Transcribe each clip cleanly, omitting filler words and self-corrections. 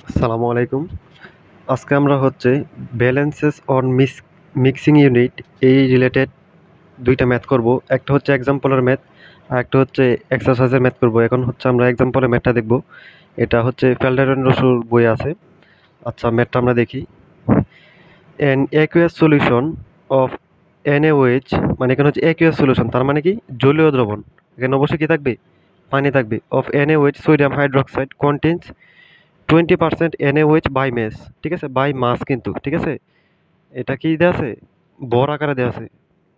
আসসালামু আলাইকুম। আজকে আমরা হচ্ছে ব্যালেন্সেস অন মিক্সিং ইউনিট এই রিলেটেড ২ টা ম্যাথ করব। একটা হচ্ছে এক্সাম্পলের ম্যাথ, আরেকটা হচ্ছে এক্সারসাইজের ম্যাথ করব। এখন হচ্ছে আমরা এক্সাম্পলের ম্যাথটা দেখব। এটা হচ্ছে ফেল্ডারন রসুর বইয়ে আছে। আচ্ছা ম্যাথটা আমরা দেখি। An aqueous solution of NaOH মানে এখানে হচ্ছে aqueous solution তার মানে কি জলীয় দ্রবণ। এখানে অবশ্যই কি থাকবে? পানি থাকবে। Of NaOH sodium hydroxide contains 20% NaOH by mass, ঠিক আছে? বাই মাস কিন্তু, ঠিক আছে? এটা কি দেয়া আছে? ভর আকারে দেয়া আছে।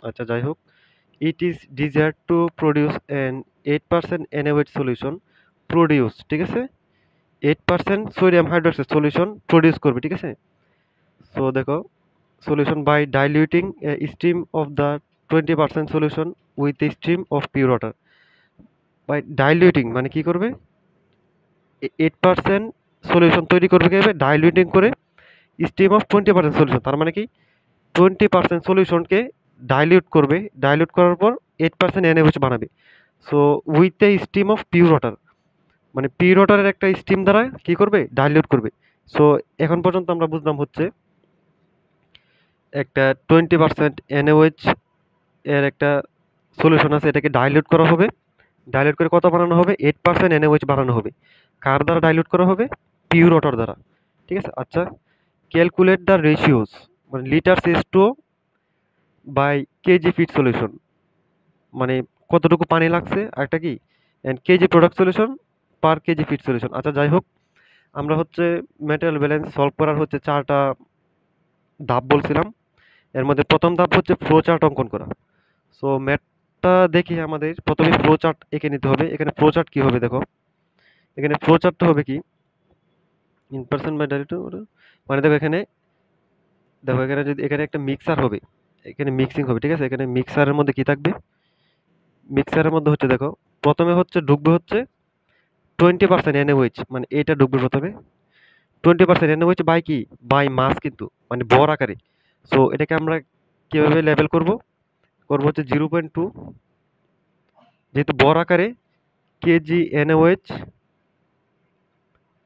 আচ্ছা যাই হোক। It is desired to produce an 8% NaOH solution produce, ঠিক আছে? 8% সোডিয়াম হাইড্রোক্সাইড সলিউশন প্রডিউস করবে, ঠিক আছে? সো দেখো solution by diluting a stream of the 20% solution with a stream of pure water. By diluting মানে কি করবে? 8% সলিউশন তৈরি করবে কিভাবে? ডাইলিউটিং করে স্টিম অফ 20% সলিউশন তার মানে কি 20% সলিউশনকে ডাইলিউট করবে, ডাইলিউট করার পর 8% NaOH বানাবে। So with the steam of pure water মানে পিওর ওয়াটারের একটা স্টিম দ্বারা কি করবে? ডাইলিউট করবে। সো এখন পর্যন্ত আমরা বুঝলাম হচ্ছে একটা 20% NaOH এর একটা সলিউশন আছে, এটাকে ডাইলিউট করা হবে। ডাইলিউট করে কত বানানো হবে? 8% NaOH বানানো হবে। কার দ্বারা ডাইলিউট করা হবে? পিওর ওয়াটার দ্বারা। ঠিক আছে? আচ্ছা ক্যালকুলেট দ্য রেশিওস মানে litre H2O by KG feed solution মানে কতটুকু পানি লাগছে আরেকটা কি and KG product solution per KG feed solution. আচ্ছা যাই হোক আমরা হচ্ছে ম্যাটেরিয়াল ব্যালেন্স সলভ করার হচ্ছে 4টা ধাপ বলছিলাম। এর মধ্যে প্রথম ধাপ হচ্ছে ফ্লো চার্ট অঙ্কন করা। সো ম্যাথটা দেখি আমাদের প্রথমে ফ্লো চার্ট এঁকে নিতে হবে। এখানে ফ্লো চার্ট কি হবে দেখো। এখানে ফ্লো চার্টটা হবে কি ইন পারসেন্ট বাই ডাইরেক্ট মানে দেখো এখানে যদি এখানে একটা মিক্সার হবে, এখানে মিক্সিং হবে, ঠিক আছে? এখানে মিক্সারের মধ্যে কি থাকবে? মিক্সারের মধ্যে হচ্ছে দেখো প্রথমে হচ্ছে ঢুকবে হচ্ছে 20% NaOH মানে এটা ঢুকবে প্রথমে 20% NaOH বাই কি বাই মাস কিন্তু মানে ভর আকারে। সো এটাকে আমরা কিভাবে লেভেল করব? করব হচ্ছে 0.2 যেহেতু ভর আকারে কেজি NaOH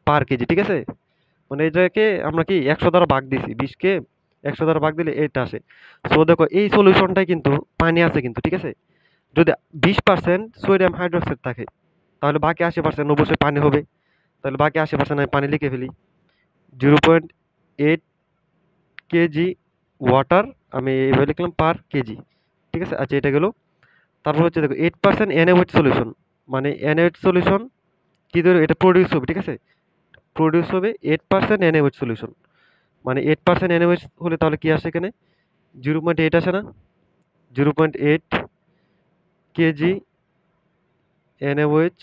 পার কেজি, ঠিক আছে? মানে এটাকে আমরা কি 100 দ্বারা ভাগ দিছি, 20 কে 100 দ্বারা ভাগ দিলে এটা আসে। সো দেখো এই সলিউশনটাই কিন্তু পানি আছে কিন্তু, ঠিক আছে? যদি 20% সোডিয়াম হাইড্রোক্সাইড থাকে তাহলে বাকি 80% অবশ্যই পানি হবে। তাহলে বাকি 80% আমি পানি লিখে ফেলি। 0.8 কেজি ওয়াটার আমি এইভাবে লিখলাম পার কেজি। ঠিক আছে? আচ্ছা এটা গেল। তারপর হচ্ছে দেখো 8% NaOH সলিউশন মানে NaOH সলিউশন কি ধরে এটা প্রোডিউস হবে, ঠিক আছে? প্রোডিউস হবে 8% NaOH সলিউশন মানে 8% NaOH হলে তাহলে কি আসে এখানে 0.8 আসে না? 0.8 কেজি NaOH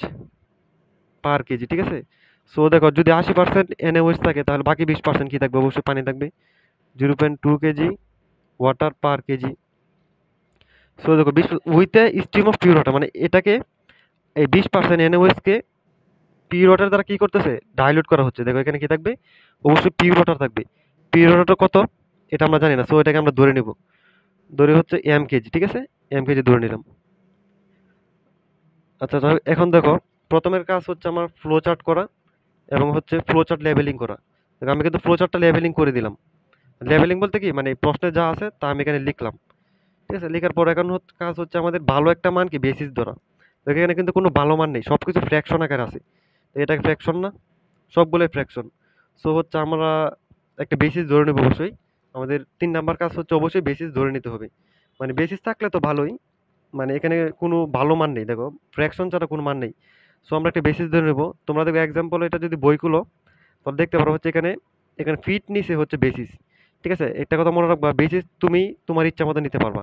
পার কেজি, ঠিক আছে? সো দেখো যদি 80% NaOH থাকে তাহলে বাকি 20% কি থাকবে? অবশ্যই পানি থাকবে। 0.2 কেজি ওয়াটার পার কেজি। সো দেখো 20 with a stream of pure water মানে এটাকে এই 20% NaOH কে পিওর ওয়াটার দ্বারা কি করতেছে? ডাইলিউট করা হচ্ছে। দেখো এখানে কি থাকবে? অবশ্যই পিওর ওয়াটার থাকবে। পিওর ওয়াটার কত? এটা আমরা জানি না। সো এটাকে আমরা ধরে নিব। ধরে হচ্ছে এম কেজি, ঠিক আছে? এম কেজি ধরে নিলাম। আচ্ছা এখন দেখো প্রথমের কাজ হচ্ছে আমার ফ্লো চার্ট করা এবং হচ্ছে ফ্লো চার্ট লেভেলিং করা। দেখো আমি কিন্তু ফ্লো চার্টটা লেভেলিং করে দিলাম। লেভেলিং বলতে কি মানে প্রশ্নে যা আছে তা আমি এখানে লিখলাম। ঠিক আছে? লেখার পর এখন কাজ হচ্ছে আমাদের ভালো একটা মান কি বেসিস ধরা। দেখো এখানে কিন্তু কোনো ভালো মান নেই। সবকিছু ফ্র্যাকশন আকারে আছে। তো এটা ফ্র্যাকশন না? সবগুলোই ফ্র্যাকশন। সো হচ্ছে আমরা একটা বেসিস ধরে নেব অবশ্যই। আমাদের ৩ নাম্বার কাজ হচ্ছে অবশ্যই বেসিস ধরে নিতে হবে। মানে বেসিস থাকলে তো ভালোই। মানে এখানে কোনো ভালো মান নেই। দেখো ফ্র্যাকশন ছাড়া কোনো মান নেই। সো আমরা একটা বেসিস ধরে নেব। তোমরা দেখো এক্সাম্পল এটা যদি বই খুলো তাহলে দেখতে পারো হচ্ছে এখানে ফিট নিচে হচ্ছে বেসিস। ঠিক আছে? একটা কথা মনে রাখবা বেসিস তুমি তোমার ইচ্ছা মতো নিতে পারবা।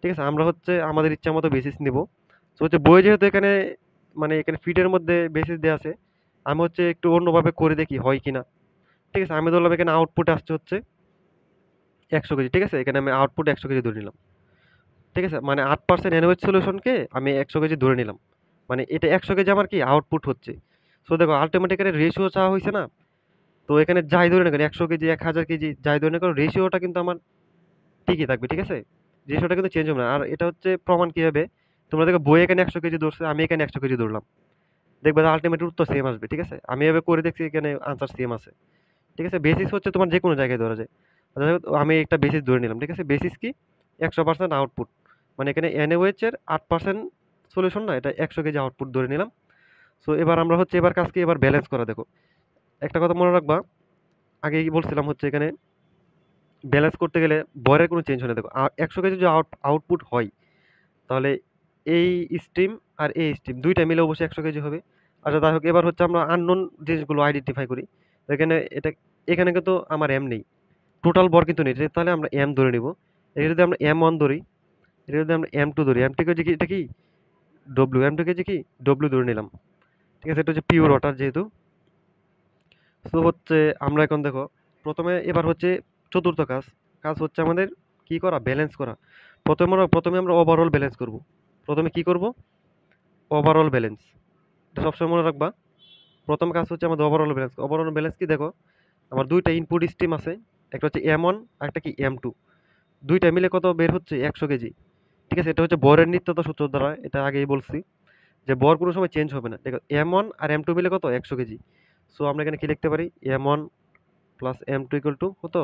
ঠিক আছে? আমরা হচ্ছে আমাদের ইচ্ছা মতো বেসিস নিব। সো হচ্ছে বই যেহেতু এখানে মানে এখানে ফিটের মধ্যে বেসিস দেয়া আছে। আমি হচ্ছে একটু অন্যভাবে করে দেখি হয় কিনা। ঠিক আছে? আমি ধরলাম এখানে আউটপুট আসছে হচ্ছে 100 কেজি। ঠিক আছে? এখানে আমি আউটপুট 100 কেজি ধরে নিলাম। ঠিক আছে? মানে 8% NaOH সলিউশনকে আমি 100 কেজি ধরে নিলাম। মানে এটা 100 কেজি আমার কি আউটপুট হচ্ছে। সো দেখো আল্টিমেট এখানে রেশিও চাওয়া হইছে না? তো এখানে যাই ধরে না কেন 100 কেজি, 1000 কেজি যাই ধরে না কেন রেশিওটা কিন্তু আমার ঠিকই থাকবে। ঠিক আছে? রেশিওটা কিন্তু চেঞ্জ হবে না। আর এটা হচ্ছে প্রমাণ কিভাবে? তোমরা দেখো বই এখানে 100 কেজি ধরছে, আমি এখানে 100 কেজি ধরলাম। দেখবে যে আল্টিমেট উত্তর সেম আসবে। ঠিক আছে? আমি এভাবে করে দেখছি এখানে আনসার সেম আছে। ঠিক আছে? বেসিস হচ্ছে তোমার যেকোনো জায়গায় ধরা যায়। যাই হোক আমি একটা বেসিস ধরে নিলাম। ঠিক আছে? বেসিস কি? 100% আউটপুট। মানে এখানে NaOH এর 8% সলিউশন না, এটা 100 কেজি আউটপুট ধরে নিলাম। সো এবার আমরা হচ্ছে এবার কাজ কি, এবার ব্যালেন্স করা দেখো। একটা কথা মনে রাখবা, আগেই বলছিলাম হচ্ছে এখানে ব্যালেন্স করতে গেলে ভরের কোনো চেঞ্জ হয় না। দেখো 100 কেজি যদি আউটপুট হয়, তাহলে এই স্ট্রিম আর এই স্ট্রিম ২ টা মিলে অবশ্যই ১০০ কেজি হবে। আচ্ছা যাই হোক, এবার হচ্ছে আমরা আননোন জিনিসগুলো আইডেন্টিফাই করি। তো এখানে কিন্তু আমার M নেই। টোটাল ভর কিন্তু নেই। তাহলে আমরা M ধরে নিব। এটা যদি আমরা M1 ধরি, এটা যদি আমরা M2 ধরি, M2 কেজি কি, এটা কি W, M2 কেজি কি W ধরে নিলাম। ঠিক আছে? এটা হচ্ছে পিওর ওয়াটার যেহেতু। সো হচ্ছে আমরা এখন দেখো, এবার হচ্ছে চতুর্থ কাজ। কাজ হচ্ছে আমাদের কি করা? ব্যালেন্স করা। প্রথমে আমরা ওভারঅল ব্যালেন্স করব। প্রথমে কি করব? Overall balance. এটা সবসময় মনে রাখবা। প্রথম কাজ হচ্ছে আমাদের ওভারঅল ব্যালেন্স। ওভারঅল ব্যালেন্স কি দেখো, আমার ২ টা ইনপুট স্ট্রিম আছে। একটা হচ্ছে M1 আর একটা কি M2। ২ টা মিলে কত বের হচ্ছে? ১০০ কেজি। ঠিক আছে? এটা হচ্ছে ভরের নিত্যতা সূত্র দ্বারা, এটা আগেই বলছি যে ভর কোনো সময় চেঞ্জ হবে না। দেখো M1 আর M2 মিলে কত? ১০০ কেজি। সো আমরা এখানে কি লিখতে পারি? M1 plus M2 equal to কত?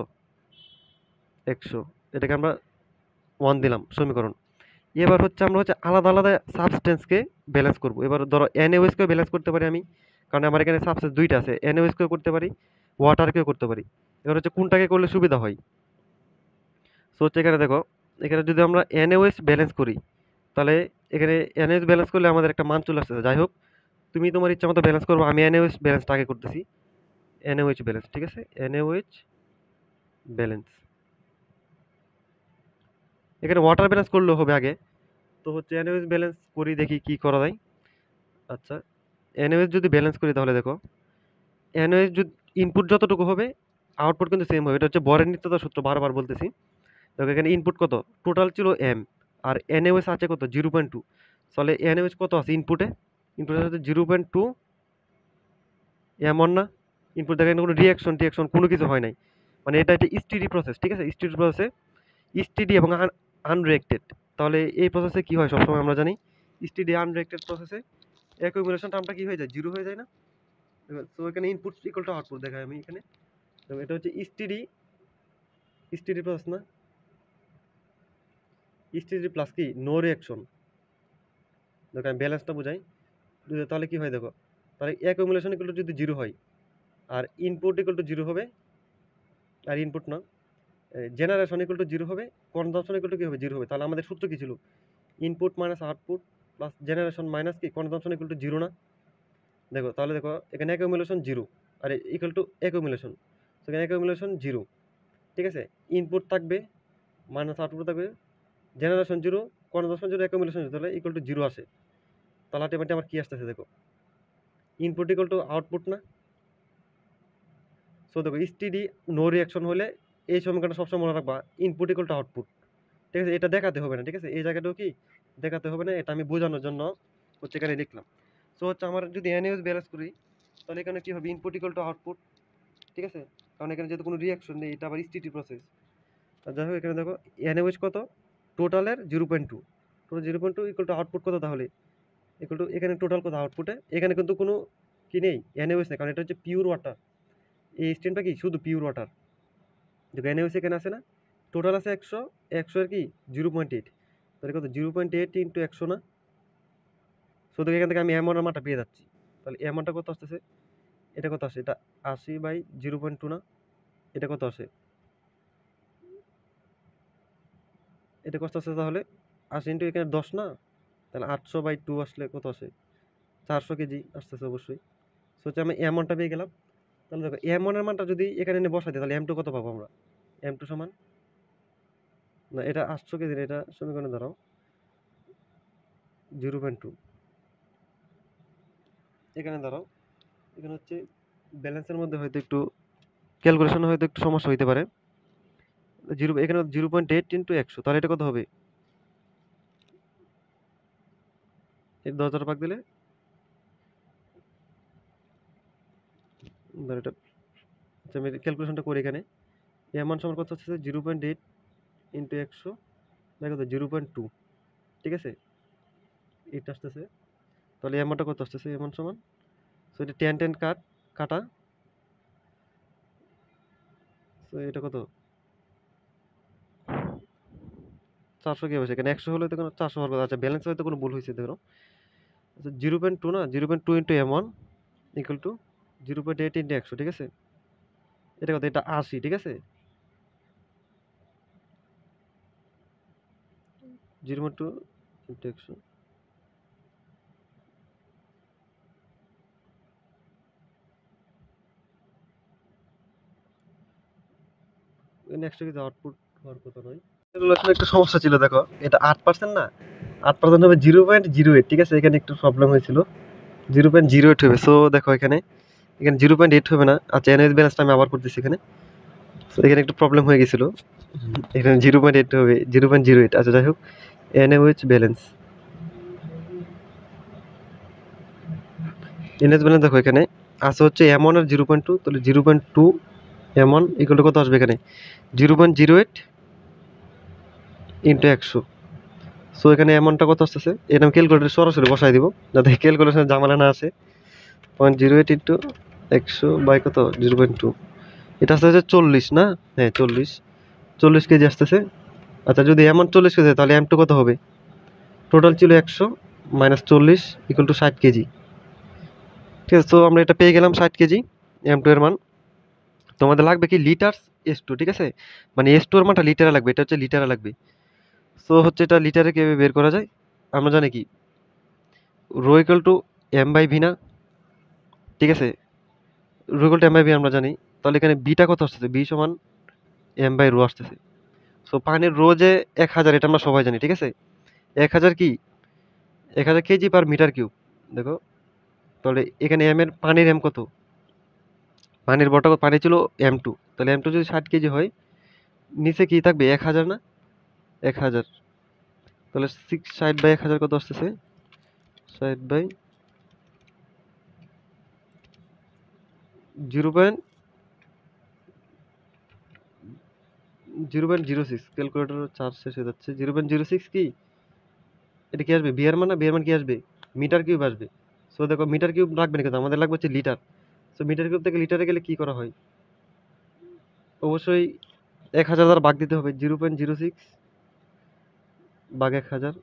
১০০। এটাকে আমরা 1 দিলাম সমীকরণ। এবার হচ্ছে আমরা হচ্ছে আলাদা, আলাদা সাবস্টেন্সকে ব্যালেন্স করব। এবার ধরো NaOH কেও ব্যালেন্স করতে পারি আমি। কারণ আমার এখানে সাবস্টেন্স ২ টা আছে। NaOH কেও করতে পারি, ওয়াটারকেও করতে পারি। এবার হচ্ছে কোনটাকে করলে সুবিধা হয়? সো হচ্ছে এখানে দেখো, এখানে যদি আমরা NaOH ব্যালেন্স করি, তাহলে এখানে NaOH ব্যালেন্স করলে আমাদের একটা মান চলে আসতেছে। যাই হোক, তুমি তোমার ইচ্ছামত ব্যালেন্স করবে। আমি NaOH ব্যালেন্সটা আগে করতেছি। NaOH ব্যালেন্স, ঠিক আছে? NaOH balance. এখানে ওয়াটার ব্যালেন্স করলেও হবে আগে। তো হচ্ছে NaOH ব্যালেন্স করি, দেখি কি করা যায়। আচ্ছা, NaOH যদি ব্যালেন্স করি তাহলে দেখো, NaOH যদি ইনপুট যতটুকু হবে, আউটপুট কিন্তু সেম হবে। এটা হচ্ছে ভরের নিত্যতা সূত্র, বারবার বলতেছি। দেখো এখানে ইনপুট কত? টোটাল ছিল M, আর NaOH আছে কত? 0.2। তাহলে NaOH কত আছে ইনপুটে? ইনপুটে আছে 0.2 M1 না? ইনপুট দেখেন কোনো রিঅ্যাকশন কোনো কিছু হয় নাই। মানে এটা একটা স্টেডি প্রসেস, ঠিক আছে? স্টেডি প্রসেসে স্টেডি এবং আনরিঅ্যাক্টেড। তাহলে এই প্রসেসে কি হয় সবসময় আমরা জানি, স্টেডি আনরিঅ্যাক্টেড প্রসেসে অ্যাকুমুলেশন টার্মটা কি হয়ে যায়? 0 হয়ে যায় না? তো এখানে ইনপুট ইকুয়াল টু আউটপুট দেখাই আমি এখানে। তো এটা হচ্ছে স্টেডি প্রসেস না? স্টেডি প্লাস কি? No reaction. দেখো আমি ব্যালেন্সটা বুঝাই। তাহলে কি হয় দেখো, তাহলে অ্যাকুমুলেশন ইকুয়াল টু যদি 0 হয়, আর ইনপুট ইকুয়াল টু 0 হবে, আর ইনপুট না, জেনারেশন ইকুয়াল টু 0 হবে, কনজাম্পশন ইকুয়াল টু কি হবে? 0 হবে। তাহলে আমাদের সূত্র কি ছিল? Input minus output plus generation minus কি কনজাম্পশন ইকুয়াল টু 0 না? দেখো তাহলে দেখো এখানে অ্যাকুমুলেশন 0 আর ইকুয়াল টু অ্যাকুমুলেশন। সেখানে অ্যাকুমুলেশন 0, ঠিক আছে? ইনপুট থাকবে মাইনাস আউটপুট থাকবে, জেনারেশন 0, কনজাম্পশন 0, অ্যাকুমুলেশন 0, তাহলে ইকুয়াল টু 0 আসে। তাহলে আলটিমেটলি আমার কি আসতেছে দেখো, ইনপুট ইকুয়াল টু আউটপুট না? সো দেখো স্টিডি নো রিঅ্যাকশন হলে এই সমীকরণটা সবসময় মনে রাখবা, ইনপুট ইকুয়াল টু আউটপুট। ঠিক আছে? এটা দেখাতে হবে না, ঠিক আছে? এই জায়গাটাও কি দেখাতে হবে না, এটা আমি বোঝানোর জন্য হচ্ছে এখানে লিখলাম। সো হচ্ছে আমার যদি NaOH ব্যালেন্স করি, তাহলে এখানে কি হবে? ইনপুট ইকুয়াল টু আউটপুট, ঠিক আছে? কারণ এখানে যেহেতু কোনো রিঅ্যাকশন নেই, এটা আবার স্টিডি প্রসেস। আর যাই হোক এখানে দেখো NaOH কত? টোটালের 0.2, টোটাল 0.2 ইকুয়াল টু আউটপুট কত তাহলে? ইকুয়াল টু এখানে টোটাল কত আউটপুটে? এখানে কিন্তু কোনো কি নেই, NaOH নেই, কারণ এটা হচ্ছে পিওর ওয়াটার। এই স্ট্রিমটা কি শুধু পিওর ওয়াটার। দেখো NaOH এখানে আছে না? টোটাল আছে 100, 100 এর কি 0.8, তাহলে কত? 0.8 ইন্টু 100 না? সো দেখো এখান থেকে আমি M1 এর মানটা পেয়ে যাচ্ছি। তাহলে M1 টা কত আসতেছে? এটা কত আসে? এটা 80/0.2 না? এটা কত আসে? এটা কত আসছে তাহলে? 80 ইন্টু এখানে 10 না? তাহলে 800/2 আসলে কত আসে? 400 কেজি আসতেছে অবশ্যই। সো হচ্ছে আমি M1 টা পেয়ে গেলাম। তাহলে দেখো M1 এর মানটা যদি এখানে এনে বসাই দিই, তাহলে M2 কত পাবো আমরা? M2 সমান, না এটা 800 কেজি না, এটা সমীকরণে দাঁড়াও, 0.2 এখানে দাঁড়াও। এখানে হচ্ছে ব্যালেন্সের মধ্যে হয়তো একটু ক্যালকুলেশন হয়তো একটু সমস্যা হইতে পারে। এখানে 0.8 ইন্টু 100, তাহলে এটা কত হবে? এর 10 দ্বারা ভাগ দিলে, ধর এটা, আচ্ছা আমি ক্যালকুলেশনটা করি এখানে। এর মান সমান কত হচ্ছে? 0.8 ইন্টু 100, দেখো তো 0.2, ঠিক আছে? এটা আসতেছে তাহলে অ্যামাউন্টটা কত আসতেছে? অ্যামাউন্ট সমান, সো এটা 10 কাটা, সো এটা কত? 400 কি হবে? এখানে 100 হলে তো কোনো 400 হওয়ার কথা। আচ্ছা ব্যালেন্স হয়তো কোনো ভুল হয়েছে ধরো। আচ্ছা 0.2 না, 0.2 into M1 equal to 0.8 into 100, ঠিক আছে? এটা কত? এটা 80, ঠিক আছে? 0.2 ইন্টু 100, নেক্সট কিছু আউটপুট হওয়ার কথা নয়। এগুলো আসলে একটু সমস্যা ছিল, দেখো এটা 8% না, 8% হবে 0.08, ঠিক আছে? এখানে একটু প্রবলেম হয়েছিল, 0.08 হবে। সো দেখো এখানে 0.8 হবে না। আচ্ছা এনএস ব্যালেন্সটা আমি আবার করতেছি এখানে। তো এখানে একটু প্রবলেম হয়ে গেছিল, এখানে 0.8 হবে, 0.08। আচ্ছা যাই হোক, এনএইচ ব্যালেন্স, এনএস ব্যালেন্স দেখো এখানে আছে হচ্ছে M1 আর 0.2, তাহলে 0.2 M1 ইকুয়াল টু কত আসবে এখানে? 0.08 ইন্টু 100। সো এখানে অ্যামাউন্টটা কত আসতেছে? এটা আমি ক্যালকুলেটর সরাসরি বসাই দিব যাতে ক্যালকুলেশনের ঝামেলা না আসে। 0.08 ইন্টু 100 বাই কত? 0.2, এটা আসতে হচ্ছে 40 না? হ্যাঁ 40 কেজি আসতেছে। আচ্ছা যদি অ্যামাউন্ট 40 কেজি হয় তাহলে M2 কত হবে? টোটাল ছিল 100 মাইনাস 40 ইকুয়াল টু 60 কেজি, ঠিক আছে? তো আমরা এটা পেয়ে গেলাম 60 কেজি M2 এর মান। তোমাদের লাগবে কি লিটার্স S2, ঠিক আছে? মানে S2 এর মানটা লিটারে লাগবে, এটা হচ্ছে লিটারে লাগবে। সো হচ্ছে এটা লিটারে কিভাবে বের করা যায়? আমরা জানি কি rho equal to M by V না, ঠিক আছে? Rho equal to M by V আমরা জানি, তাহলে এখানে বিটা কত আসতেছে? বি সমান M বাই রো আসতেছে। সো পানির রো যে 1000, এটা আমরা সবাই জানি, ঠিক আছে? 1000 কি 1000 কেজি পার মিটার কিউব। দেখো তাহলে এখানে এম এর পানির এম কত? পানির বটা পানি ছিল M2, তাহলে M2 যদি 60 কেজি হয়, নিচে কি থাকবে? 1000 না? 1000, তাহলে 60 বাই 1000 কত আসতেছে? 60 বাই 0.06, ক্যালকুলেটর চার্জ শেষ হয়ে যাচ্ছে। 0.06 কি এটা কি আসবে? বিয়ার মান না? বিয়ার মান কি আসবে? মিটার কিউব আসবে। সো দেখো মিটার কিউব লাগবে না, কিন্তু আমাদের লাগবে হচ্ছে লিটার। সো মিটার কিউব থেকে লিটারে গেলে কি করা হয়? অবশ্যই 1000 দ্বারা ভাগ দিতে হবে। 0.06 ভাগ 1000,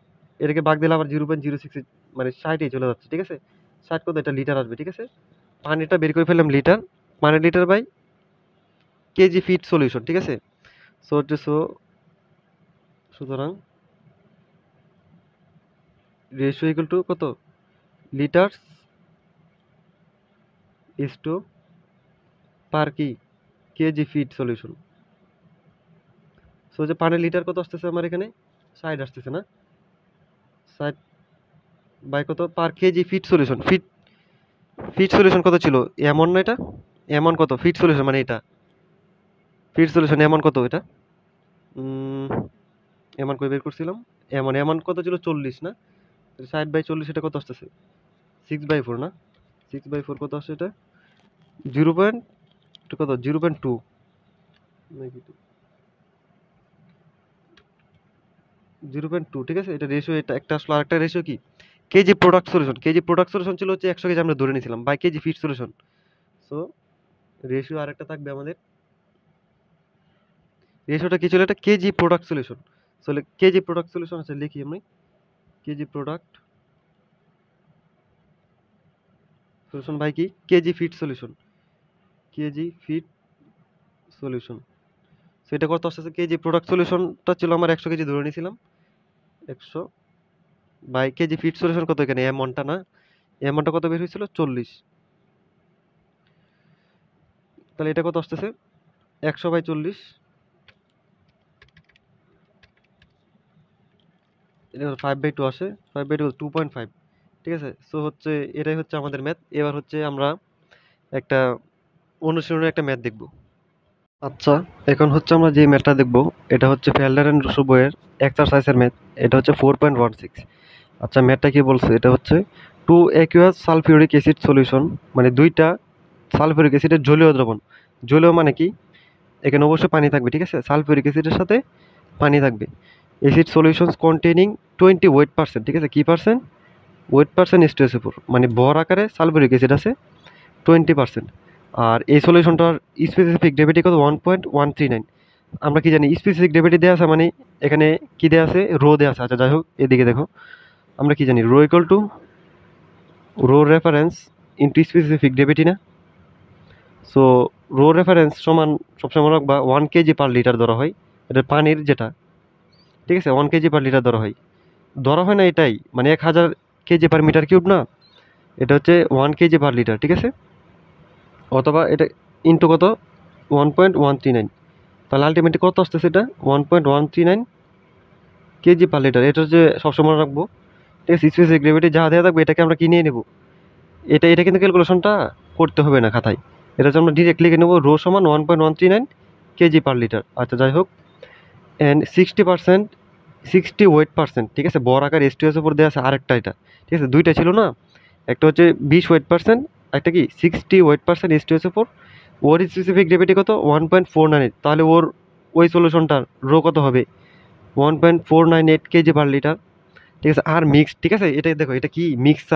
এটাকে ভাগ দিলে আবার 0.06 মানে 60 চলে যাচ্ছে, ঠিক আছে? 60 কত? এটা লিটার আসবে, ঠিক আছে? পানিটা বের করে ফেললাম লিটার, পানি litre by KG feed solution, ঠিক আছে? সো হচ্ছে সুতরাং রেশিও ইকুয়াল টু কত? লিটার্স ইজ টু পার কি কেজি ফিট সলিউশন। সো যে পানির লিটার কত আসতেছে আমার এখানে? 60 আসতেছে না? 60 বাই কত? Per KG feed solution. Feed solution কত ছিল? এমন না এটা? এমন কত ফিট সলিউশন? মানে এটা ফিট সলিউশন এমন কত এটা? এমন কই বের করছিলাম? এমন কত ছিল? 40 না? 60 বাই 40 এটা কত আসতেছে? 6/4 না? 6/4 কত আসছে এটা? 0 পয়েন্ট কত? 0.2 নাকি 0.2, ঠিক আছে? এটা রেশিও, এটা একটা আসলো। আরেকটা রেশিও কি? KG product solution. KG product solution ছিল হচ্ছে 100 কেজি আমরা ধরে নিয়েছিলাম by KG feed solution. So ratio আরেকটা থাকবে আমাদের। রেশিওটা কি ছিল? এটা KG product solution. So KG product solution আছে, লিখি আমি কেজি প্রোডাক্ট সলিউশন বাই কি KG feed solution, KG feed solution. So এটা কত আসছে? কেজি প্রোডাক্ট সলিউশনটা ছিল আমার 100 কেজি ধরে নিয়েছিলাম, 100 বাই কেজি ফিট সলিউশন কত এখানে? অ্যামাউন্টটা না, অ্যামাউন্টটা কত বের হয়েছিল? 40। তাহলে এটা কত আসতেছে? 100/40, এটা 5/2 আসে, 5/2 2.5, ঠিক আছে? সো হচ্ছে এটাই হচ্ছে আমাদের ম্যাথ। এবার হচ্ছে আমরা একটা অনুশীলনের একটা ম্যাথ দেখব। আচ্ছা এখন হচ্ছে আমরা যে ম্যাথটা দেখব, এটা হচ্ছে ফেল্ডার এন্ড রুসো বইয়ের এক্সারসাইজের ম্যাথ। এটা হচ্ছে 4.16। আচ্ছা ম্যাথটা কি বলছে? এটা হচ্ছে two aqueous sulphuric acid solution, মানে দুইটা সালফিউরিক অ্যাসিডের জলীয় দ্রবণ। জলীয় মানে কি? এখানে অবশ্যই পানি থাকবে, ঠিক আছে? সালফিউরিক অ্যাসিডের সাথে পানি থাকবে। Acid solutions containing 20 weight percent, ঠিক আছে? কি পার্সেন্ট? ওয়েট পার্সেন্ট H2SO4 মানে ভর আকারে সালফিউরিক অ্যাসিড আছে 20%। আর এই সলিউশনটার স্পেসিফিক গ্র্যাভিটি কত 1.139। আমরা কি জানি স্পেসিফিক গ্র্যাভিটি দেওয়া আছে মানে এখানে কি দেওয়া আছে রো দেওয়া আছে। আচ্ছা যাই হোক এদিকে দেখো আমরা কি জানি rho equal to rho reference into specific gravity না। সো রো রেফারেন্স সমান সবসময় রাখবা 1 kg/লিটার ধরা হয়, এটা পানির যেটা, ঠিক আছে 1 kg/লিটার ধরা হয় না এটাই মানে 1000 kg/মিটার কিউব না, এটা হচ্ছে 1 kg/লিটার, ঠিক আছে। অথবা এটা ইন্টু কত 1.139, তাহলে আলটিমেটলি কত আসতেছে এটা 1.139 kg/লিটার। এটা হচ্ছে সবসময় রাখবো, ঠিক আছে। স্পেসিফিক গ্র্যাভিটি যা দেওয়া থাকবে এটাকে আমরা কি নিয়ে নেব, এটা কিন্তু ক্যালকুলেশনটা করতে হবে না খাতায়, এটা হচ্ছে আমরা ডিরেক্ট লিখে নেব রো সমান 1.139 kg/লিটার। আচ্ছা যাই হোক অ্যান্ড 60 ওয়েট পার্সেন্ট, ঠিক আছে। বর আকার H2SO4 দেওয়া আছে আরেকটা, এটা ঠিক আছে দুইটা ছিল না, একটা হচ্ছে 20 ওয়েট পার্সেন্ট, একটা কি 60 ওয়েট পার্সেন্ট H2SO4। ওর স্পেসিফিক গ্র্যাভিটি কত 1.498, তাহলে ওর ওই সলিউশনটার রো কত হবে 1.498 kg/লিটার, ঠিক আছে। আর মিক্সড, ঠিক আছে, এটা দেখো এটা কি মিক্সড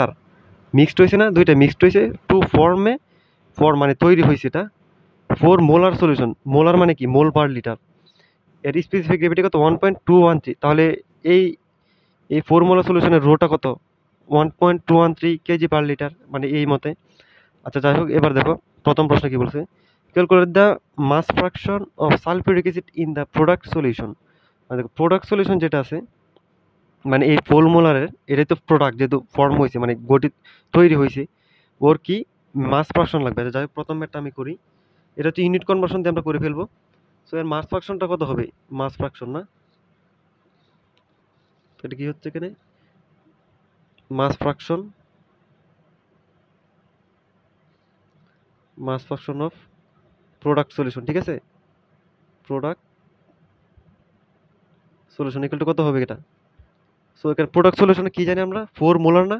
হয়েছে না, দুইটা মিক্সড হয়েছে টু ফর্মে, ফর মানে তৈরি হয়েছে এটা 4 মোলার সলিউশন। মোলার মানে কি মোল পার লিটার, এর স্পেসিফিক গ্র্যাভিটি কত 1.213, তাহলে এই এই 4 মোলার সলিউশনের রোটা কত 1.213 kg/লিটার মানে এই মতে। আচ্ছা যাই হোক এবার দেখো প্রথম প্রশ্ন কি বলছে, calculate the mass fraction of sulphuric acid in the product solution. দেখো প্রোডাক্ট সলিউশন যেটা আছে মানে এই 4 মোলারের এটাই তো প্রোডাক্ট, যেহেতু ফর্ম হয়েছে মানে গঠিত তৈরি হয়েছে, ওর কি মাস ফ্র্যাকশন লাগবে। আচ্ছা যাই হোক প্রথম ম্যাটটা আমি করি, এটা হচ্ছে ইউনিট কনভার্সন দিয়ে আমরা করে ফেলবো। সো এর মাস ফ্র্যাকশনটা কত হবে, মাস ফ্র্যাকশন না, এটা কি হচ্ছে এখানে mass fraction, mass fraction of product solution, ঠিক আছে। প্রোডাক্ট সলিউশন ইকুয়াল টু কত হবে এটা। সো এখানে প্রোডাক্ট সলিউশনে কি জানি আমরা 4 মোলার না,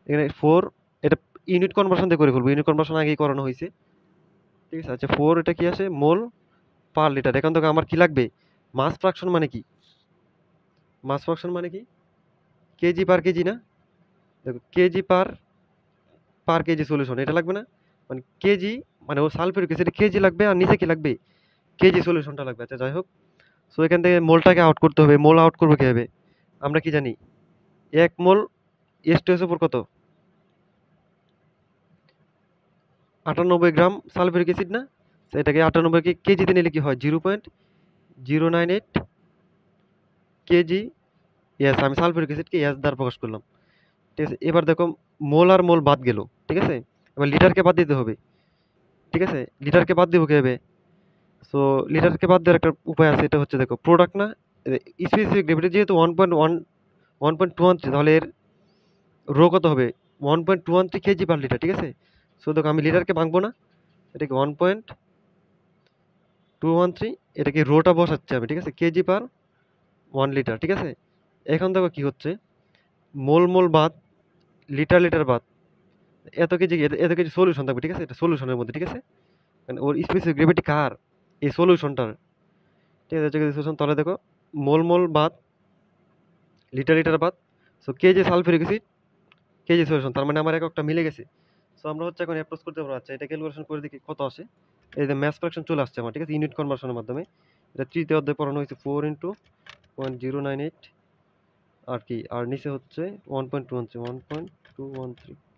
এখানে 4, এটা ইউনিট কনভার্সন দিয়ে করে ফেলবো, ইউনিট কনভার্সন আগেই করানো হয়েছে, ঠিক আছে। আচ্ছা 4 এটা কি আসে মোল পার লিটার, এখন থেকে আমার কি লাগবে মাস ফ্র্যাকশন মানে কি, মাস ফ্র্যাকশন মানে কি কেজি না, দেখো কেজি পার কেজি সলিউশন এটা লাগবে না, মানে কেজি মানে ও সালফিউরিক অ্যাসিড কেজি লাগবে আর নিচে কি লাগবে কেজি সলিউশনটা লাগবে। আচ্ছা যাই হোক সো এখান থেকে মোলটাকে আউট করতে হবে, মোল আউট করবো কিভাবে, আমরা কি জানি 1 মোল H2SO4 কত 98 গ্রাম সালফিউরিক অ্যাসিড না। তো এটাকে 98 কে কেজিতে নিলে কি হয় 0.098 কেজি। ইয়েস আমি সালফিউরিক অ্যাসিডকে ইয়েস দ্বারা প্রকাশ করলাম, ঠিক আছে। এবার দেখো মোল আর মোল বাদ গেল, ঠিক আছে। এবার লিটারকে বাদ দিতে হবে, ঠিক আছে। লিটারকে বাদ দিব কিভাবে, সো লিটারকে বাদ দেওয়ার একটা উপায় আছে, এটা হচ্ছে দেখো প্রোডাক্ট না, স্পেসিফিক গ্র্যাভিটি যেহেতু 1.213, তাহলে এর রো কত হবে 1.213 kg/লিটার, ঠিক আছে। সো দেখো আমি লিটারকে ভাঙবো না, এটাকে 1.213, এটাকে রোটা বসাচ্ছি আমি, ঠিক আছে, kg/1 লিটার, ঠিক আছে। এখন দেখো কি হচ্ছে মোল বাদ লিটার বাদ, এত কেজি সলিউশন থাকবে, ঠিক আছে, এটা সলিউশনের মধ্যে, ঠিক আছে। মানে ওর স্পেসিফিক গ্র্যাভিটি কার এই সলিউশনটার, ঠিক আছে। সলিউশন তাহলে দেখো মোল বাদ লিটার বাদ, so KG sulphuric acid KG solution, তার মানে আমার একটা মিলে গেছে। সো আমরা হচ্ছে এখন অ্যাপ্রোচ করতে পারবো। আচ্ছা এটা ক্যালকুলেশন করে দেখি কত আসে, এই যে ম্যাথ ফ্র্যাকশন চলে আসছে আমার, ঠিক আছে, ইউনিট কনভার্সনের মাধ্যমে। এটা তৃতীয় অধ্যায় পড়ানো হয়েছে 4 ইন্টু 0.098 আর কি, আর নিচে হচ্ছে 1.213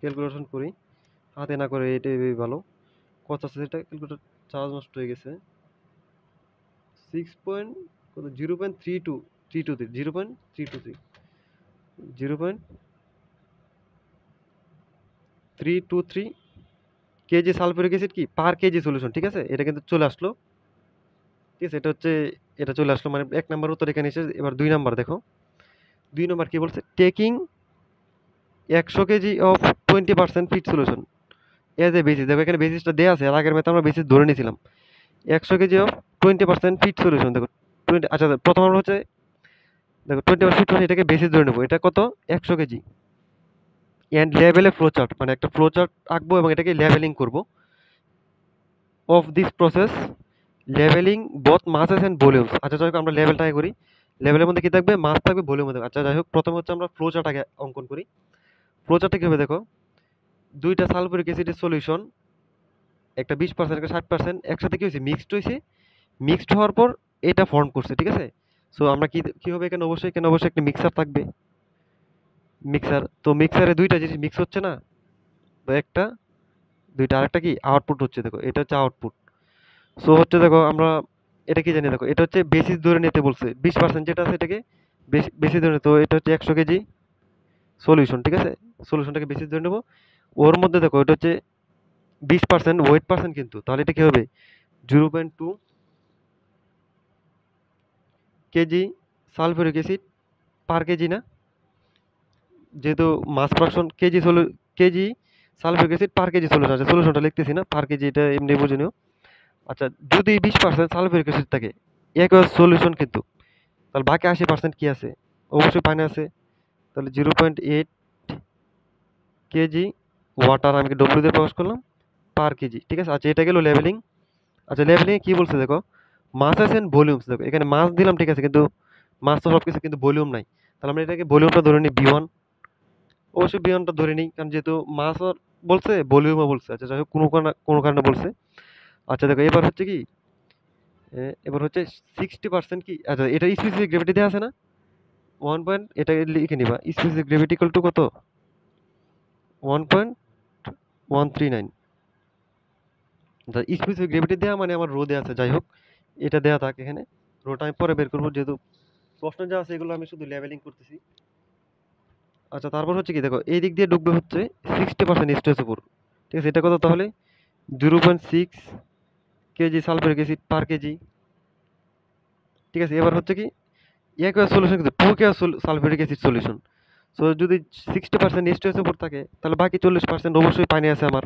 ক্যালকুলেশন করি হাতে না করে, এটাই ভালো। কত আছে সেটা ক্যালকুলেটর চার্জ নষ্ট হয়ে গেছে 6 পয়েন্ট কত 0.323 কেজি সালফিউরিক অ্যাসিড কি পার কেজি সলিউশন, ঠিক আছে। এটা কিন্তু চলে আসলো, ঠিক আছে। এটা চলে আসলো মানে 1 নাম্বার উত্তর এখানে এসে। এবার 2 নাম্বার দেখো, 2 নাম্বার কি বলছে, taking 100 KG of 20% feed solution as a basis. দেখো এখানে বেসিসটা দেওয়া আছে, আর আগের ম্যাথে আমরা বেসিস ধরে নিয়েছিলাম 100 কেজি অফ 20% ফিট সলিউশন। দেখো 20, আচ্ছা প্রথম আমরা হচ্ছে দেখো 20% ফিট, এটাকে বেসিস ধরে নেবো, এটা কত 100 কেজি। অ্যান্ড লেভেলে ফ্লো চার্ট, মানে একটা ফ্লো চার্ট আঁকবো এবং এটাকে লেভেলিং করব of this process, leveling both মাসেস and volumes. আচ্ছা যাই হোক আমরা লেভেলটা আগে করি, লেভেলের মধ্যে কি থাকবে মাস থাকবে ভলিউম থাকবে। আচ্ছা যাই হোক প্রথমে হচ্ছে আমরা ফ্লো চার্ট আগে অঙ্কন করি। ফ্লোচার্টটা কি হবে দেখো, দুইটা সালফিউরিক অ্যাসিডের সলিউশন, একটা 20% একটা 60% একসাথে কি হয়েছে, মিক্সড হয়েছে। মিক্সড হওয়ার পর এটা ফর্ম করছে, ঠিক আছে। সো আমরা কি হবে এখানে অবশ্যই একটা মিক্সার থাকবে। মিক্সার, তো মিক্সারে দুইটা জিনিস মিক্স হচ্ছে না, তো একটা দুইটা, আরেকটা কি আউটপুট হচ্ছে, দেখো এটা হচ্ছে আউটপুট। সো হচ্ছে দেখো আমরা এটা কি জানি, দেখো এটা হচ্ছে বেসিস ধরে নিতে বলছে, 20% যেটা আছে এটাকে বেসিস ধরে নিতে। তো এটা হচ্ছে 100 কেজি সলিউশন, ঠিক আছে। সলিউশনটাকে বেসিস ধরে নেবো। ওর মধ্যে দেখো এটা হচ্ছে 20% ওয়েট পার্সেন্ট, কিন্তু তাহলে এটা কি হবে, 0.2 কেজি সালফিউরিক অ্যাসিড পার কেজি না, যেহেতু মাস ফ্র্যাকশন কেজি সালফিউরিক অ্যাসিড পার কেজি সলিউশন আছে, সলিউশনটা লিখতেছি না, পার কেজি এটা এমনি বুঝে নিও। আচ্ছা, যদি 20% সালফিউরিক অ্যাসিড থাকে একই সলিউশন কিন্তু, তাহলে বাকি 80% কি আছে, অবশ্যই পানি আছে। তাহলে 0.8 কেজি ওয়াটার, আমি ডব্লিউ দিয়ে প্রকাশ করলাম, পার কেজি, ঠিক আছে। আচ্ছা, এটা গেল লেভেলিং। আচ্ছা, লেভেলিং কি বলছে দেখো, মাসেস এন্ড ভলিউমস, দেখো এখানে মাস দিলাম, ঠিক আছে, কিন্তু মাস তো সব কিছু, কিন্তু ভলিউম নাই। তাহলে আমরা এটাকে ভলিউমটা ধরে নিই B1, অবশ্যই B1টা ধরে নিই, কারণ যেহেতু মাস বলছে ভলিউমও বলছে। আচ্ছা, যাই হোক, কোনো কারণে বলছে। আচ্ছা দেখো, এবার হচ্ছে কি, এবার হচ্ছে 60% কি, আচ্ছা এটা স্পেসিফিক গ্র্যাভিটি দেওয়া আছে না, 1 এটা লিখে নিবা, স্পেসিফিক গ্র্যাভিটি ইকুয়াল টু কত, 1.139। স্পেসিফিক গ্র্যাভিটি দেওয়া মানে আমার রো দেওয়া আছে, যাই হোক এটা দেওয়া থাক এখানে, রোটা আমি পরে বের করবো, যেহেতু প্রশ্ন যা আছে এগুলো আমি শুধু লেভেলিং করতেছি। আচ্ছা, তারপর হচ্ছে কি দেখো, এই দিক দিয়ে ঢুকবে হচ্ছে 60% স্ট্রেস উপর, ঠিক আছে। এটা কত তাহলে, 0.6 কেজি সালফিউরিক অ্যাসিড পার কেজি, ঠিক আছে। এবার হচ্ছে কি, একোয়াস সলিউশন কিন্তু 2 care sulphuric acid solution. So যদি 60% স্ট্রেস উপর থাকে, তাহলে বাকি 40% অবশ্যই পানি আছে আমার।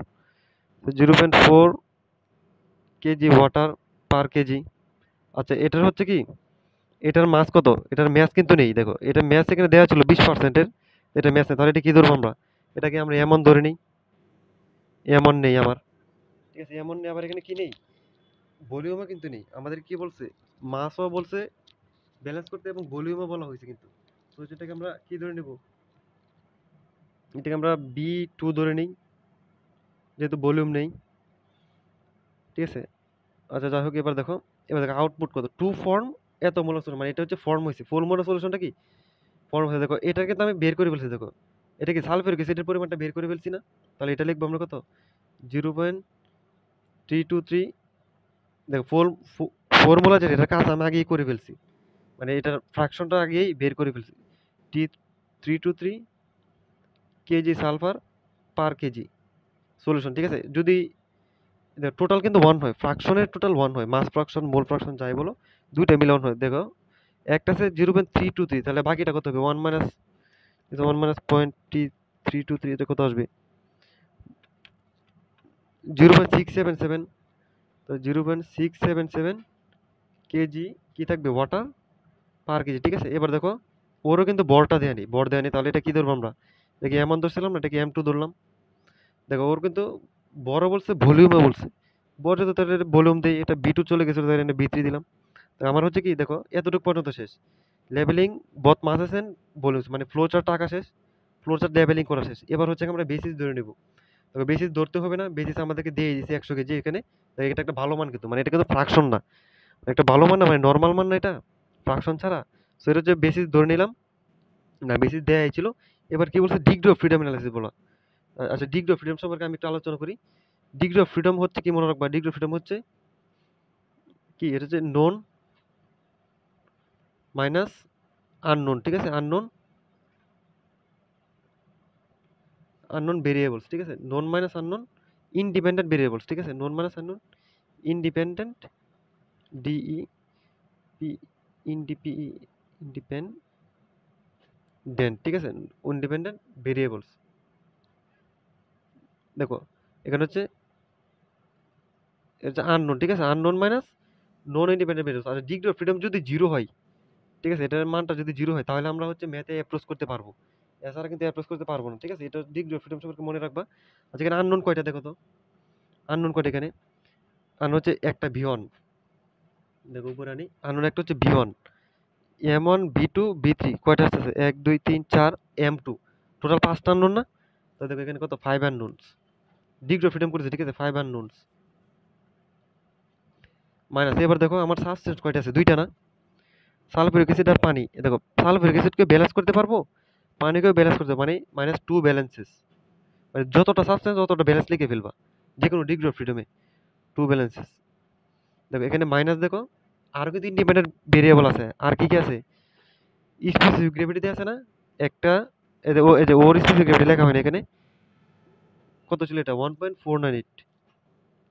0.4 কেজি ওয়াটার পার কেজি। আচ্ছা, এটার হচ্ছে কি, এটার মাস কত, এটার ম্যাচ কিন্তু নেই, দেখো এটা ম্যাচ এখানে দেওয়া ছিল 20%-এর, এটা ম্যাচ নেই, তাহলে এটা কি ধরবো আমরা, এটাকে আমরা এমন ধরে নিই। এমন নেই আমার, ঠিক আছে, এমন নেই। আবার এখানে কি নেই, ভলিউমও কিন্তু নেই। আমাদের কি বলছে, মাসও বলছে ব্যালেন্স করতে, এবং ভলিউমও বলা হয়েছে কিন্তু। তো যেটাকে আমরা কি ধরে নেব, এটাকে আমরা B2 ধরে নিই, যেহেতু ভলিউম নেই, ঠিক আছে। আচ্ছা, যাই হোক, এবার দেখো আউটপুট কত, টু ফর্ম এত মোলার সলিউশন, মানে এটা হচ্ছে ফর্ম হয়েছে, ফুল মোলার সলিউশনটা কি ফর্ম হয়েছে। দেখো এটা কিন্তু আমি বের করে ফেলছি, দেখো এটা কি সালফিউরিক অ্যাসিডের পরিমাণটা বের করে ফেলছি না, তাহলে এটা লিখবো আমরা কত, 0.323। দেখো ফর্মুলা যেটা, এটা কাজ আমি আগেই করে ফেলছি, মানে এটার ফ্র্যাকশনটা আগেই বের করে ফেলছি, T323 কেজি সালফার পার কেজি সলিউশন, ঠিক আছে। যদি টোটাল কিন্তু ওয়ান হয়, ফ্র্যাকশনের টোটাল ওয়ান হয়, মাস ফ্র্যাকশন মোল ফ্র্যাকশন যাই বলো, দুইটা মিলে ওয়ান হয়। দেখো একটা আছে 0.323, তাহলে বাকিটা কত হবে, 1 - 1.323, এটা কত আসবে, 0.677। তো 0.677 কেজি কি থাকবে, ওয়াটার পার কেজি, ঠিক আছে। এবার দেখো, ওরও কিন্তু বর দেয়নি, তাহলে এটা কি ধরবো আমরা, এটাকে এমন ধরছিলাম না, এটাকে M2 ধরলাম। দেখো ওর কিন্তু বড় বলছে, ভলিউমে বলছে, বড় যেহেতু তাহলে ভলিউম দেই, এটা B2 চলে গেছিল, তাহলে এটা B3 দিলাম। তো আমার হচ্ছে কি দেখো, এতটুকু পর্যন্ত শেষ, লেভেলিং বথ মাসেস এন্ড ভলিউমস, মানে ফ্লো চার্ট আঁকা শেষ, ফ্লো চার্ট লেভেলিং করা শেষ। এবার হচ্ছে আমরা বেসিস ধরে নেব। তবে বেসিস ধরতে হবে না, বেসিস আমাদেরকে দিয়ে দিয়েছে 100 কেজি এখানে। তাই এটা একটা ভালো মান কিন্তু, মানে এটা কিন্তু ফ্রাকশন না, একটা ভালো মান না, মানে নর্মাল মান না, এটা ফ্রাকশন ছাড়া। সো এটা হচ্ছে বেসিস ধরে নিলাম, না বেসিস দেয়া ছিল। এবার কি বলছে, ডিগ্রি অফ ফ্রিডম অ্যানালাইসিস বলা। আচ্ছা, ডিগ্রি অফ ফ্রিডম সম্পর্কে আমি একটু আলোচনা করি। ডিগ্রি অফ ফ্রিডম হচ্ছে কি, মনে রাখবা, ডিগ্রি অফ ফ্রিডম হচ্ছে কি, এটা হচ্ছে নোন মাইনাস আননোন, ঠিক আছে, আননোন ভেরিয়েবলস, ঠিক আছে, known minus unknown independent variables, ঠিক আছে, known minus unknown independent, D P, independent, ঠিক আছে, ইন্ডিপেন্ডেন্ট ভেরিয়েবলস। দেখো এখানে হচ্ছে এটা আননোন, ঠিক আছে, আননোন মাইনাস নন ইন্ডিপেন্ডেন্ট ভেরিয়েবলস। আচ্ছা, ডিগ্রি অফ ফ্রিডম যদি জিরো হয়, ঠিক আছে, এটার মানটা যদি জিরো হয়, তাহলে আমরা হচ্ছে ম্যাথে অ্যাপ্রোচ করতে পারবো, এছাড়া কিন্তু অ্যাপ্রোচ করতে পারবো না, ঠিক আছে। এটা ডিগ্রি অফ ফ্রিডম সম্পর্কে মনে রাখবা। আচ্ছা, এখানে আননোন কয়টা দেখো তো, আননোন কয়টা এখানে, আননোন হচ্ছে একটা V1, দেখো উপরে আনি, আননোন একটা হচ্ছে V1, M1 B2 B3, কয়টা আসতেছে, 1 2 3 4, M2, টোটাল 5টা আননোন না। তো দেখো এখানে কত 5 আননোনস, ডিগ্রি অফ ফ্রিডম করেছে, ঠিক আছে, 5 আননোনস মাইনাস। এবার দেখো আমার সাবস্টেন্স কয়টা আছে, দুইটা না, সালফিউরিক অ্যাসিড আর পানি। দেখো সালফিউরিক অ্যাসিডকে ব্যালেন্স করতে পারবো, পানিকেও ব্যালেন্স করতে পারবো, মানে মাইনাস 2 ব্যালেন্সেস, মানে যতটা সাবস্টেন্স ততটা ব্যালেন্স লিখে ফেলবা যে কোনো ডিগ্রি অফ ফ্রিডমে, 2 ব্যালেন্সেস। দেখো এখানে মাইনাস, দেখো আরো কিন্তু ইন্ডিপেন্ডেন্ট ভেরিয়েবল আছে, আর কি কি আছে, স্পেসিফিক গ্র্যাভিটি আছে না একটা, এই যে ওর স্পেসিফিক গ্র্যাভিটি লেখা হয়নি এখানে, কত ছিল এটা 1.498,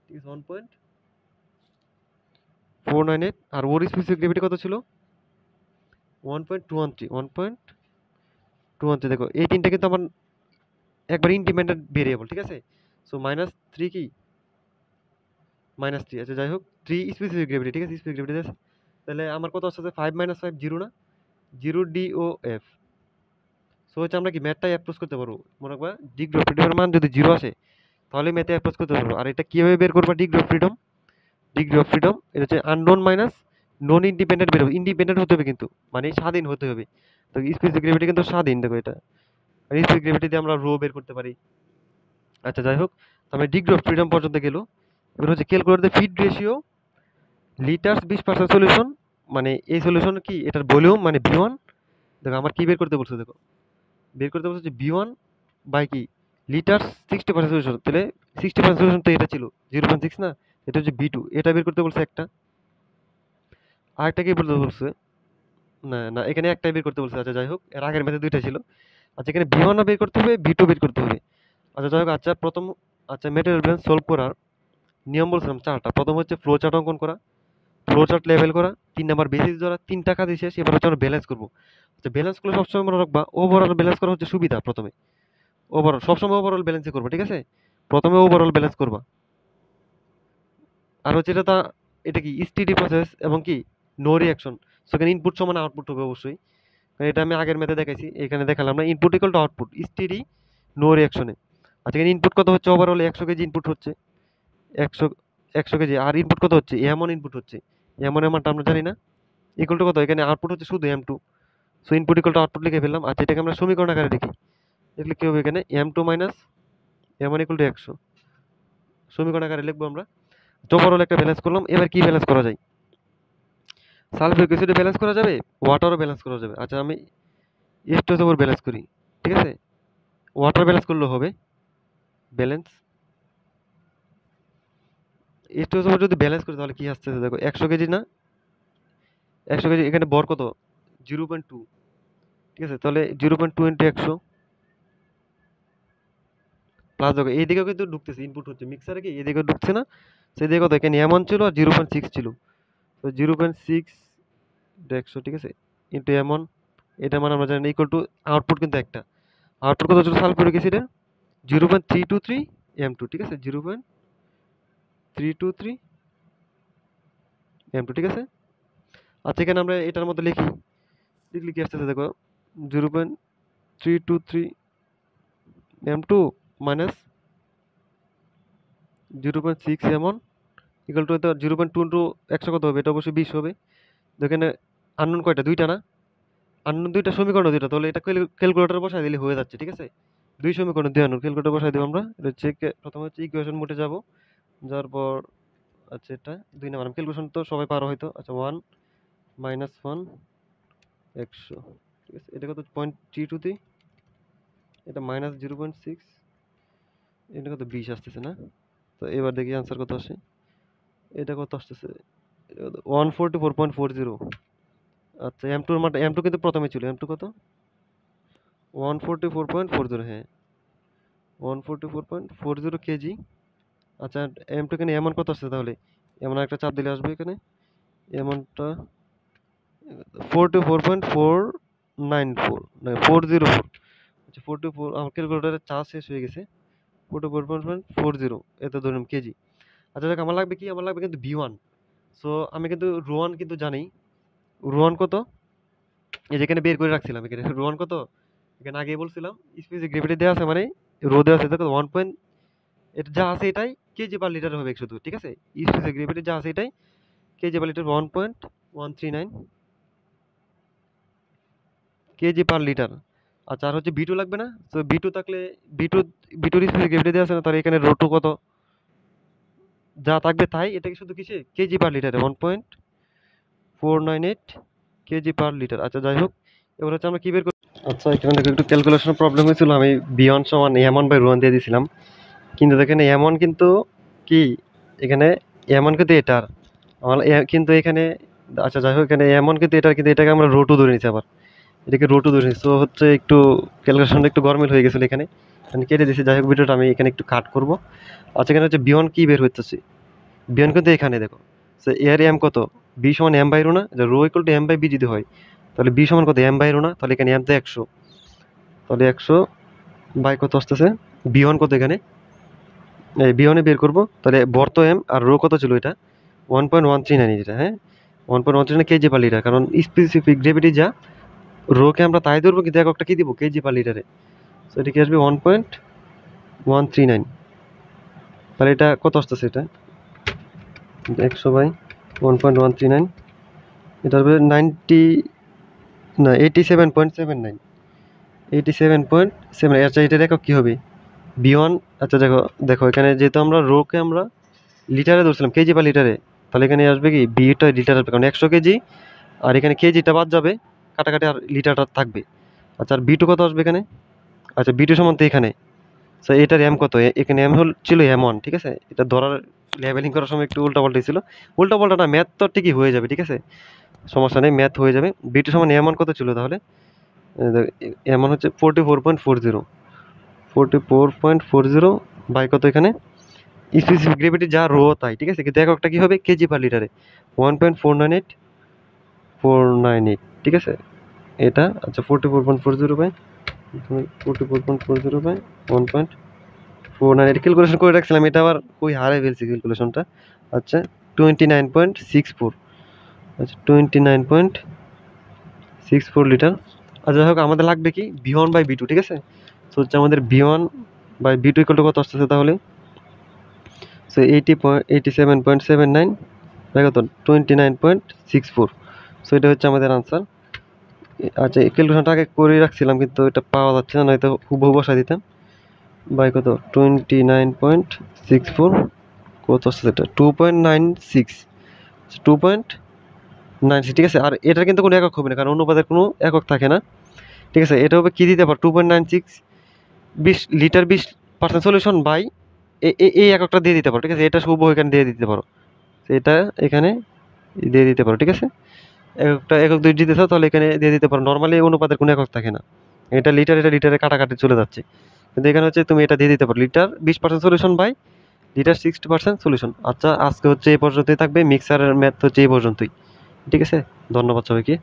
ঠিক আছে 1.498, আর ওর স্পেসিফিক গ্র্যাভিটি কত ছিল 1.213, 1.213। দেখো এই তিনটা কিন্তু আমার একবার ইন্ডিপেন্ডেন্ট ভেরিয়েবল, ঠিক আছে। সো -3 কি -3, আচ্ছা যাই হোক 3 স্পেসিফিক গ্র্যাভিটি, ঠিক আছে, স্পেসিফিক গ্র্যাভিটি আছে। তাহলে আমার কত আসছে 5 - 5 0 না, 0 DOF। সো হচ্ছে আমরা কি ম্যাথটাই অ্যাপ্রোচ করতে পারবো, মনে করবা ডিগ্রি অফ ফ্রিডমের মান যদি 0 আসে তাহলে ম্যাথে অ্যাপ্রোচ করতে পারবো। আর এটা কিভাবে বের করবা degree of freedom, degree of freedom এটা হচ্ছে আননোন মাইনাস নন ইন্ডিপেন্ডেন্ট বের হবে, ইন্ডিপেন্ডেন্ট হতে হবে কিন্তু, মানে স্বাধীন হতে হবে। তো স্পেসিফিক গ্র্যাভিটি কিন্তু স্বাধীন, দেখো এটা, আর স্পেসিফিক গ্র্যাভিটি দিয়ে আমরা রো বের করতে পারি। আচ্ছা যাই হোক, তাহলে ডিগ্রি অফ ফ্রিডম পর্যন্ত গেল। এবার হচ্ছে calculate the feed ratio litres 20% solution, মানে এই সলিউশন কি এটার ভলিউম মানে V1। দেখো আমার কি বের করতে বলছে, দেখো বের করতে বলছে যে V1 বাই কি লিটার্স 60% সলিউশন, তাহলে 60% সলিউশন তো এটা ছিল 0.6 না, এটা হচ্ছে V2, এটা বের করতে বলছে একটা। আরেকটা কি বলতে বলছে, না না এখানে একটাই বের করতে বলছে। আচ্ছা যাই হোক, এর আগের ম্যাথে দুইটা ছিল। আচ্ছা এখানে V1 বের করতে হবে, V2 বের করতে হবে। আচ্ছা যাই হোক, আচ্ছা প্রথম, আচ্ছা ম্যাটেরিয়াল ব্যালেন্স সলভ করার নিয়ম বলছিলাম চারটা। প্রথম হচ্ছে ফ্লো চার্ট অঙ্কন করা, ফ্লো চার্ট লেভেল করা, 3 নাম্বার বেসিস ধরা, 3টা কাজ শেষ। এবার হচ্ছে আমরা ব্যালেন্স করব। আচ্ছা ব্যালেন্স করলে সবসময় মনে রাখবা ওভারঅল ব্যালেন্স করা হচ্ছে সুবিধা। প্রথমে ওভারঅল, সবসময় ওভারঅল ব্যালেন্সই করবা, ঠিক আছে, প্রথমে ওভারঅল ব্যালেন্স করবা। আর হচ্ছে এটা কি স্টিডি প্রসেস এবং কি নো রিঅ্যাকশন। সো এখানে ইনপুট সমান আউটপুট হবে অবশ্যই, কারণ এটা আমি আগের ম্যাথে দেখাইছি, এখানে দেখালাম না। Input equal to output steady no রিঅ্যাকশনে। আচ্ছা এখানে ইনপুট কত হচ্ছে, ওভারঅল 100 কেজি ইনপুট হচ্ছে, 100 100 কেজি। আর ইনপুট কত হচ্ছে, এমন ইনপুট হচ্ছে, এমন এমাউন্ট আমরা জানি না, ইকুয়াল টু কত, এখানে আউটপুট হচ্ছে শুধু M2। So input equal to output লিখে ফেললাম। আচ্ছা এটাকে আমরা সমীকরণ আকারে লিখি, লিখলে কি হবে, এখানে M2 minus M1 equal to 100 সমীকরণ আকারে লিখবো আমরা। ওভারঅল একটা ব্যালেন্স করলাম। এবার কি ব্যালেন্স করা যায়, সালফিউরিক অ্যাসিডে ব্যালেন্স করা যাবে, ওয়াটারও ব্যালেন্স করা যাবে। আচ্ছা আমি H2S ওভার ব্যালেন্স করি, ঠিক আছে, ওয়াটার ব্যালেন্স করলেও হবে। ব্যালেন্স H2S ওভার যদি ব্যালেন্স করি তাহলে কি আসছে, দেখো 100 কেজি না, 100 কেজি, এখানে বর কত 0.2, ঠিক আছে, তাহলে 0.2 ইন্টু 100 প্লাস, দেখো এইদিকেও কিন্তু ঢুকতেছে, ইনপুট হচ্ছে মিক্সারে, কি এদিকেও ঢুকছে না, সেদিকে কত, এখানে M1 ছিল আর 0.6 ছিল, তো 0.6 100, ঠিক আছে, ইন্টু M1, এটা মানে আমরা জানি ইকুয়াল টু আউটপুট কিন্তু একটা, আউটপুট কত ছিল সালফিউরিক অ্যাসিডের 0.323 M2, ঠিক আছে, 0.323 M2, ঠিক আছে। আচ্ছা এখানে আমরা এটার মধ্যে লিখি, লিখলে কি আসতেছে দেখো 0.323 M2 minus 0.6 M1 equal to 0.2 into 100 কত হবে, এটা অবশ্যই 20 হবে। তো এখানে আননোন কয়টা, দুইটা না, আননোন দুইটা, সমীকরণ দুইটা, তাহলে এটা ক্যালকুলেটর বসাই দিলে হয়ে যাচ্ছে, ঠিক আছে। দুই সমীকরণ দুই আননোন, ক্যালকুলেটর বসাই দেব আমরা। এটা হচ্ছে প্রথমে হচ্ছে ইকুয়েশন মোডে যাব, যাওয়ার পর আচ্ছা এটা 2 নাম্বার, ক্যালকুলেশন তো সবাই পারো হয়তো। আচ্ছা 1 মাইনাস 1 100, ঠিক আছে, এটা কত 0.323, এটা মাইনাস 0.6, এটা কত 20 আসতেছে না। তো এবার দেখি আনসার কত আসে, এটা কত আসতেছে 144.40। আচ্ছা M2 এর মান, M2 কিন্তু প্রথমে ছিল, M2 কত 144.40, হ্যাঁ 144.40 কেজি। আচ্ছা M2 এখানে এমন কত আসছে, তাহলে এমন একটা চাপ দিলে আসবে এখানে, এমনটা 44.494, না 404। আচ্ছা 44, আমার ক্যালকুলেটরের চার্জ শেষ হয়ে গেছে, 44.40 এত ধরুন কেজি। আচ্ছা দেখ আমার লাগবে কি, আমার লাগবে কিন্তু V1। সো আমি কিন্তু রোয়ান কিন্তু জানি, রোয়ান কত, এই যেখানে বের করে রাখছিলাম, এখানে রোয়ান কত, এখানে আগে বলছিলাম স্পেসিফিক গ্রেভিটি দেওয়া আছে, মানে রো দেওয়া আছে, দেখো 1 পয়েন্ট, এটা যা আছে এটাই কেজি পার লিটার হবে শুধু, ঠিক আছে, স্পেসিফিক গ্রেভিটি যা আছে এটাই KG per litre, 1.139 KG per litre. আচ্ছা, আর হচ্ছে B2 লাগবে না? তো B2 থাকলে B2 B2 এর স্পেসিফিক গ্র্যাভিটি দেওয়া আছে না? তাহলে এখানে রো 2 কত? যা থাকবে তাই। এটাকে শুধু কিসে? কেজি পার লিটারে 1.498 কেজি পার লিটার। আচ্ছা যাই হোক, এবার হচ্ছে আমরা কি বের করি? আচ্ছা, এখানে দেখো একটু ক্যালকুলেশন প্রবলেম হয়েছিল। আমি B1 সমান M1/ρ1 দিয়ে দিয়েছিলাম, কিন্তু দেখেন M1 কিন্তু কি, এখানে M1 কিন্তু এটার কিন্তু এখানে, আচ্ছা যাই হোক, এখানে M1 কিন্তু এটার, কিন্তু এটাকে আমরা রো 2 ধরে নিচ্ছি আবার, এটাকে রো 2 ধরে নিচ্ছি। তো হচ্ছে একটু ক্যালকুলেশনটা একটু গরমিল হয়ে গেছিল এখানে, আমি কেটে দিয়েছি। যাই হোক, ভিডিওটা আমি এখানে একটু কাট করব। আচ্ছা, এখানে হচ্ছে B1 কি বের হইতেছে, B1 কিন্তু এখানে দেখো, এর এম কত, B সমান M/ρ না, রো ইকুয়াল টু M/B যদি হয়, তাহলে B সমান কত, M/ρ না, তাহলে এখানে M তো 100, তাহলে 100 বাই কত আসতেছে, B1 কত এখানে, এই B1 বের করবো। তাহলে বর তো M আর রো কত ছিল এটা, 1.139 এটা, হ্যাঁ 1.139 কেজি পার লিটার, কারণ স্পেসিফিক গ্রেভিটি যা, রোকে আমরা তাই ধরবো, কিন্তু এককটা কি দিব, কেজি পার লিটারে। তো এটা কি আসবে 1.139, তাহলে এটা কত আসতেছে, এটা 100/1.139, এটা হবে 87.79, 87.7। আচ্ছা, এটার একক কি হবে, B1। আচ্ছা দেখো দেখো, এখানে যেহেতু আমরা রোকে আমরা লিটারে ধরছিলাম, কেজি বা লিটারে, তাহলে এখানে আসবে কি, বিটা লিটার আসবে, কারণ 100 কেজি, আর এখানে কেজিটা বাদ যাবে, কাটাকাটি, আর লিটারটা থাকবে। আচ্ছা, আর B2 কত আসবে এখানে, আচ্ছা B2 সমান তো এখানে, এটার এম কত, এখানে এম ছিল M1, ঠিক আছে। এটা ধরার লেভেলিং করার সময় একটু উল্টাপাল্টা ছিল, উল্টাপাল্টা না, ম্যাথ তো ঠিকই হয়ে যাবে, ঠিক আছে, সমস্যা নেই, ম্যাথ হয়ে যাবে। B2 সমান M1 কত ছিল তাহলে, M1 হচ্ছে 44.40, 44.40 বাই কত এখানে, স্পেসিফিক গ্রেভিটি যা রো তাই, ঠিক আছে, কিন্তু এককটা কি হবে, কেজি পার লিটারে 1.498, ঠিক আছে এটা। আচ্ছা, 44.40 এটা ক্যালকুলেশন করে রাখছিলাম, এটা আবার কই হারাই ফেলছি ক্যালকুলেশনটা। আচ্ছা, 29.64, আচ্ছা 29.64 লিটার। আচ্ছা যাই হোক, আমাদের লাগবে কি, B1/B2, ঠিক আছে। তো হচ্ছে আমাদের B1/B2 ইকুয়াল টু কত আসতেছে তাহলে, 87.79 বাই কত, 29.64। এটা হচ্ছে আমাদের আনসার। আচ্ছা, এই ক্যালকুলেশনটা আগে করে রাখছিলাম, কিন্তু এটা পাওয়া যাচ্ছে না, নয়তো হুবহু বসাই দিতাম। বাই কত, 29.64, কত আসছে এটা, 2.96, 2.96, ঠিক আছে। আর এটার কিন্তু কোনো একক হবে না, কারণ অনুপাতের কোনো একক থাকে না, ঠিক আছে। এটা হবে কি দিতে পারো, 2.96, 20 লিটার 20% সলিউশন বাই এই এককটা দিয়ে দিতে পারো, ঠিক আছে। এটা হুবহু এখানে দিয়ে দিতে পারো, এটা এখানে দিয়ে দিতে পারো, ঠিক আছে। একক দুই দিতে চাও তাহলে এখানে দিয়ে দিতে পারো। নর্মালি অনুপাতের কোনো একক থাকে না, এটা লিটারে কাটাকাটি চলে যাচ্ছে, কিন্তু এখানে হচ্ছে তুমি এটা দিয়ে দিতে পারো, litre 20% solution by litre 60% solution. আচ্ছা, আজকে হচ্ছে এই পর্যন্তই থাকবে, মিক্সারের ম্যাথ হচ্ছে এই পর্যন্তই, ঠিক আছে। ধন্যবাদ সবাইকে।